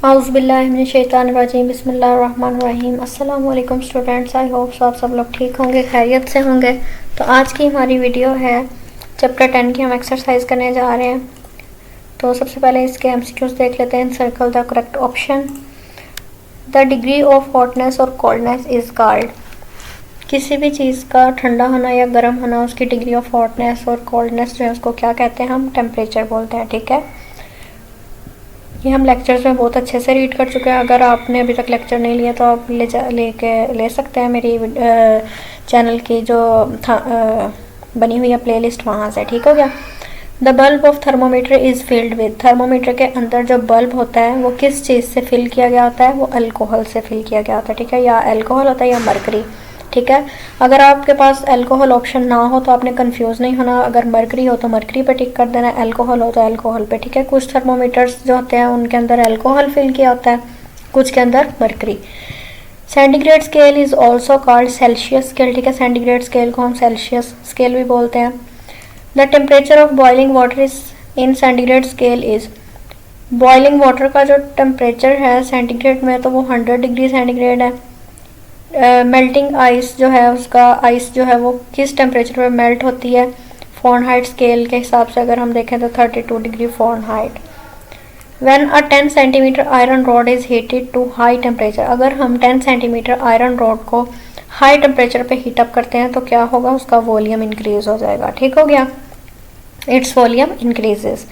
औज़ुबिल्लाहिमिनश्शैतानिर्रजीम बिस्मिल्लाहिर्रहमानिर्रहीम। अस्सलाम वालेकुम स्टूडेंट्स, आई होप आप सब लोग ठीक होंगे, खैरियत से होंगे। तो आज की हमारी वीडियो है चैप्टर 10 की, हम एक्सरसाइज करने जा रहे हैं। तो सबसे पहले इसके एमसीक्यूज देख लेते हैं। Circle the correct option. The degree of hotness और कोल्डनेस इज कॉल्ड। किसी भी चीज़ का ठंडा होना या गर्म होना, उसकी डिग्री ऑफ हॉटनेस और कोल्डनेस जो है उसको क्या कहते हैं? हम टेम्परेचर बोलते हैं। ठीक है, ये हम लेक्चर्स में बहुत अच्छे से रीड कर चुके हैं। अगर आपने अभी तक लेक्चर नहीं लिया तो आप ले सकते हैं मेरी चैनल की जो बनी हुई है प्लेलिस्ट, वहाँ से। ठीक हो गया। The bulb of thermometer is filled with. Thermometer के अंदर जो बल्ब होता है वो किस चीज़ से फिल किया गया होता है? वो अल्कोहल से फिल किया गया होता है। ठीक है, या अल्कोहल होता है या मरकरी। ठीक है, अगर आपके पास अल्कोहल ऑप्शन ना हो तो आपने कंफ्यूज नहीं होना। अगर मरकरी हो तो मरकरी पे टिक कर देना, अल्कोहल हो तो अल्कोहल पे। ठीक है, कुछ थर्मोमीटर्स जो होते हैं उनके अंदर अल्कोहल फिल किया होता है, कुछ के अंदर mercury. Centigrade scale is also called Celsius scale. ठीक है, सेंटीग्रेड स्केल को हम सेल्सियस स्केल भी बोलते हैं। The temperature of boiling water is in centigrade scale is. Boiling water का जो टेम्परेचर है सेंटीग्रेड में तो वो 100 डिग्री सेंटीग्रेड है। मेल्टिंग आइस जो है, उसका आइस जो है वो किस टेम्परेचर पे मेल्ट होती है? फ़ारेनहाइट स्केल के हिसाब से अगर हम देखें तो 32 degree Fahrenheit. When a 10 centimetre iron rod is heated to high temperature. अगर हम 10 सेंटीमीटर आयरन रॉड को हाई टेम्परेचर पे हीटअप करते हैं तो क्या होगा? उसका वॉल्यूम इंक्रीज हो जाएगा। ठीक हो गया, इट्स वॉल्यूम इंक्रीजेस।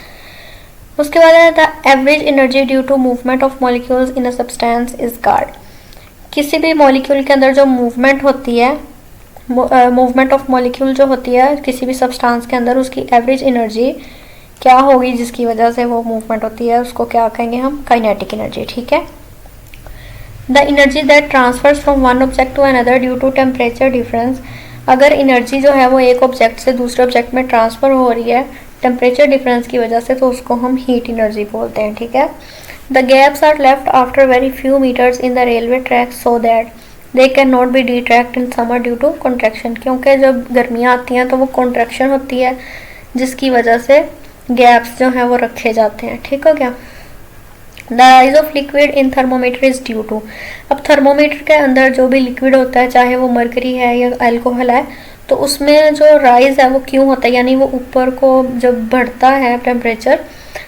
उसके बाद है the average energy due to movement of molecules in a substance is called. किसी भी मॉलिक्यूल के अंदर जो मूवमेंट होती है, मूवमेंट ऑफ मॉलिक्यूल जो होती है किसी भी सब्सटेंस के अंदर, उसकी एवरेज एनर्जी क्या होगी जिसकी वजह से वो मूवमेंट होती है? उसको क्या कहेंगे हम? Kinetic energy. ठीक है, the energy that transfers from one object to another due to temperature difference. अगर एनर्जी जो है वो एक ऑब्जेक्ट से दूसरे ऑब्जेक्ट में ट्रांसफ़र हो रही है टेम्परेचर डिफरेंस की वजह से, तो उसको हम हीट एनर्जी बोलते हैं। ठीक है, The gaps are left after very few meters in the railway tracks so that they cannot be retracted in summer due to contraction। क्योंकि जब गर्मियाँ आती हैं तो वो contraction होती है जिसकी वजह से गैप्स जो हैं वो रखे जाते हैं। ठीक हो गया। The rise of liquid in thermometer is due to। अब थर्मोमीटर के अंदर जो भी लिक्विड होता है, चाहे वो मरकरी है या अल्कोहल है, तो उसमें जो राइज है वो क्यों होता है? यानी वो ऊपर को जब बढ़ता है टेम्परेचर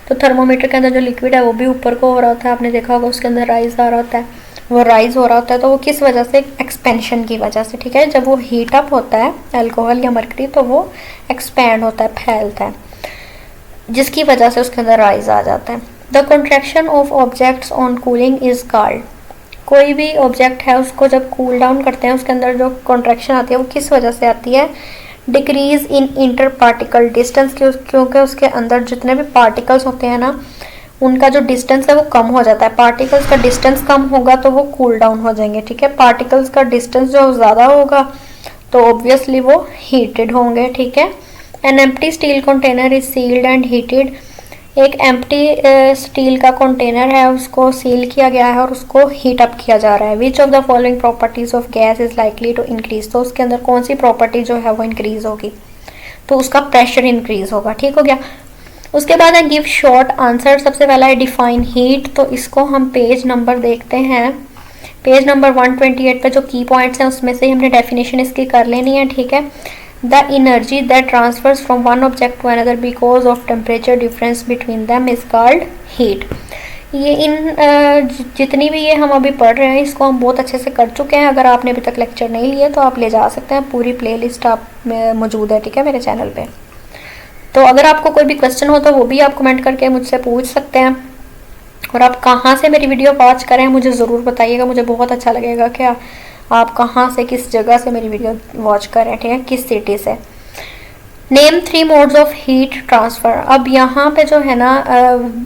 तो थर्मोमीटर के अंदर जो लिक्विड है वो भी ऊपर को हो रहा होता है। आपने देखा होगा उसके अंदर राइज आ रहा होता है, वो राइज हो रहा होता है। तो वो किस वजह से? एक्सपेंशन की वजह से। ठीक है, जब वो हीट अप होता है अल्कोहल या मरकरी तो वो एक्सपैंड होता है, फैलता है, जिसकी वजह से उसके अंदर राइज आ जाता है। The contraction of objects on cooling is called. कोई भी ऑब्जेक्ट है उसको जब कूल डाउन करते हैं उसके अंदर जो कॉन्ट्रैक्शन आती है वो किस वजह से आती है? Decrease in inter particle distance. क्योंकि उसके अंदर जितने भी पार्टिकल्स होते हैं ना, उनका जो डिस्टेंस है वो कम हो जाता है। पार्टिकल्स का डिस्टेंस कम होगा तो वो कूल डाउन हो जाएंगे। ठीक है, पार्टिकल्स का डिस्टेंस जो ज़्यादा होगा तो ऑब्वियसली वो हीटेड होंगे। ठीक है, an empty steel container is sealed and heated. एक एम्प्टी स्टील का कंटेनर है, उसको सील किया गया है और उसको हीट अप किया जा रहा है। Which of the following properties of gas is likely to increase. तो उसके अंदर कौन सी प्रॉपर्टी जो है वो इंक्रीज होगी? तो उसका प्रेशर इंक्रीज होगा। ठीक हो गया। उसके बाद है गिव शॉर्ट आंसर। सबसे पहला है डिफाइन हीट। तो इसको हम पेज नंबर देखते हैं, पेज नंबर 128 पे जो की पॉइंट्स हैं उसमें से हमने डेफिनेशन इसकी कर लेनी है। ठीक है, The energy that transfers from one object to another because of temperature difference between them is called heat। ये जितनी भी ये हम अभी पढ़ रहे हैं इसको हम बहुत अच्छे से कर चुके हैं। अगर आपने अभी तक लेक्चर नहीं लिए तो आप ले जा सकते हैं, पूरी प्लेलिस्ट आप में मौजूद है। ठीक है, मेरे चैनल पे। तो अगर आपको कोई भी क्वेश्चन हो तो वो भी आप कमेंट करके मुझसे पूछ सकते हैं। और आप कहाँ से मेरी वीडियो वॉच करें मुझे ज़रूर बताइएगा, मुझे बहुत अच्छा लगेगा कि आप कहाँ से, किस जगह से मेरी वीडियो वॉच कर रहे हैं। ठीक है, किस सिटी से। Name 3 modes of heat transfer. अब यहाँ पे जो है ना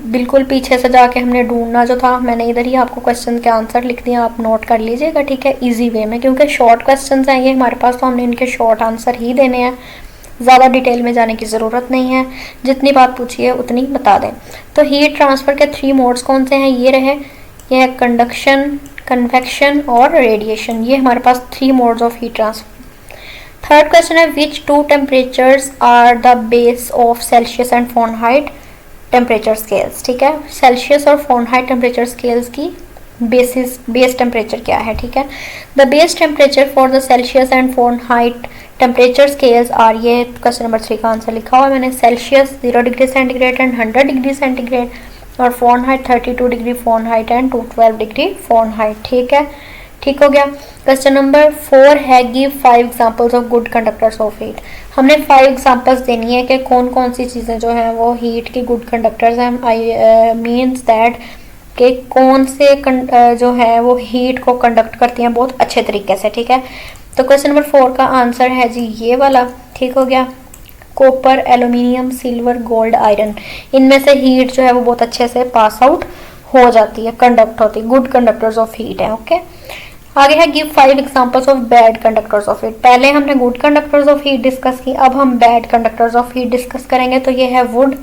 बिल्कुल पीछे से जाके हमने ढूंढना जो था, मैंने इधर ही आपको क्वेश्चन के आंसर लिख दिया, आप नोट कर लीजिएगा। ठीक है, इजी वे में, क्योंकि शॉर्ट क्वेश्चन हैं ये हमारे पास तो हमने इनके शॉर्ट आंसर ही देने हैं, ज़्यादा डिटेल में जाने की ज़रूरत नहीं है, जितनी बात पूछिए उतनी बता दें। तो हीट ट्रांसफ़र के 3 मोड्स कौन से हैं? ये रहे, ये है कंडक्शन, कन्वेक्शन और रेडिएशन। ये हमारे पास 3 modes of heat transfer. Third question है which 2 temperatures are the base of Celsius and Fahrenheit. Temperature scales, ठीक है। सेल्सियस और फ़ारेनहाइट टेम्परेचर स्केल्स की बेस टेम्परेचर क्या है, ठीक है। The base temperature for the Celsius and Fahrenheit temperature scales are, ये क्वेश्चन नंबर 3 का आंसर लिखा हुआ है मैंने। Celsius 0 degree centigrade and 100 degree centigrade, और Fahrenheit 32 degree Fahrenheit and 212 degree Fahrenheit, ठीक है। ठीक हो गया। क्वेश्चन नंबर 4 है give 5 examples of good conductors of heat. हमने 5 एग्जांपल्स देनी है कि कौन कौन सी चीज़ें जो हैं वो हीट की गुड कंडक्टर्स हैं। आई मीन्स दैट कि कौन से जो है वो हीट को कंडक्ट करती हैं बहुत अच्छे तरीके से, ठीक है। तो क्वेश्चन नंबर 4 का आंसर है जी ये वाला, ठीक हो गया। Copper, aluminium, silver, gold, iron, इनमें से हीट जो है वो बहुत अच्छे से पास आउट हो जाती है, कंडक्ट होती है, गुड कंडक्टर्स ऑफ हीट है, ओके। आगे है give 5 examples of bad conductors of heat. पहले हमने good conductors of heat discuss की, अब हम bad conductors of heat discuss करेंगे। तो ये है वुड,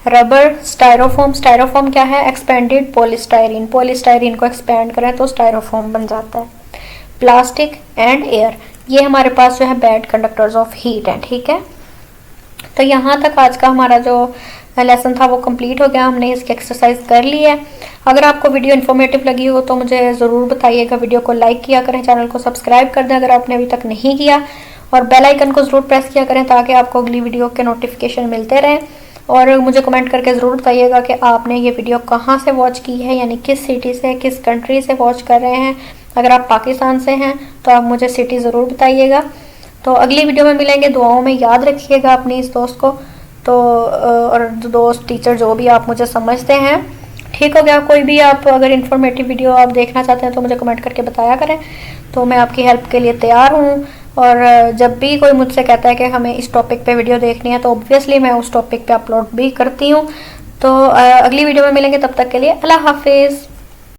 रबर, स्टायरोफोम। स्टायरोफोम क्या है? Expanded polystyrene. पॉलीस्टायरीन को एक्सपेंड करें तो स्टायरोफोम बन जाता है। प्लास्टिक एंड एयर, ये हमारे पास जो है बैड कंडक्टर्स ऑफ हीट है, ठीक है। तो यहाँ तक आज का हमारा जो लेसन था वो कंप्लीट हो गया, हमने इसकी एक्सरसाइज कर ली है। अगर आपको वीडियो इन्फॉर्मेटिव लगी हो तो मुझे ज़रूर बताइएगा। वीडियो को लाइक किया करें, चैनल को सब्सक्राइब कर दें अगर आपने अभी तक नहीं किया, और बेल आइकन को ज़रूर प्रेस किया करें ताकि आपको अगली वीडियो के नोटिफिकेशन मिलते रहें। और मुझे कमेंट करके ज़रूर बताइएगा कि आपने ये वीडियो कहाँ से वॉच की है, यानी किस सिटी से, किस कंट्री से वॉच कर रहे हैं। अगर आप पाकिस्तान से हैं तो आप मुझे सिटी ज़रूर बताइएगा। तो अगली वीडियो में मिलेंगे, दुआओं में याद रखिएगा अपनी इस दोस्त को। तो और दोस्त, टीचर, जो भी आप मुझे समझते हैं, ठीक हो गया। कोई भी आप अगर इन्फॉर्मेटिव वीडियो आप देखना चाहते हैं तो मुझे कमेंट करके बताया करें, तो मैं आपकी हेल्प के लिए तैयार हूँ। और जब भी कोई मुझसे कहता है कि हमें इस टॉपिक पे वीडियो देखनी है तो ऑब्वियसली मैं उस टॉपिक पे अपलोड भी करती हूँ। तो अगली वीडियो में मिलेंगे, तब तक के लिए अल्लाह हाफिज़।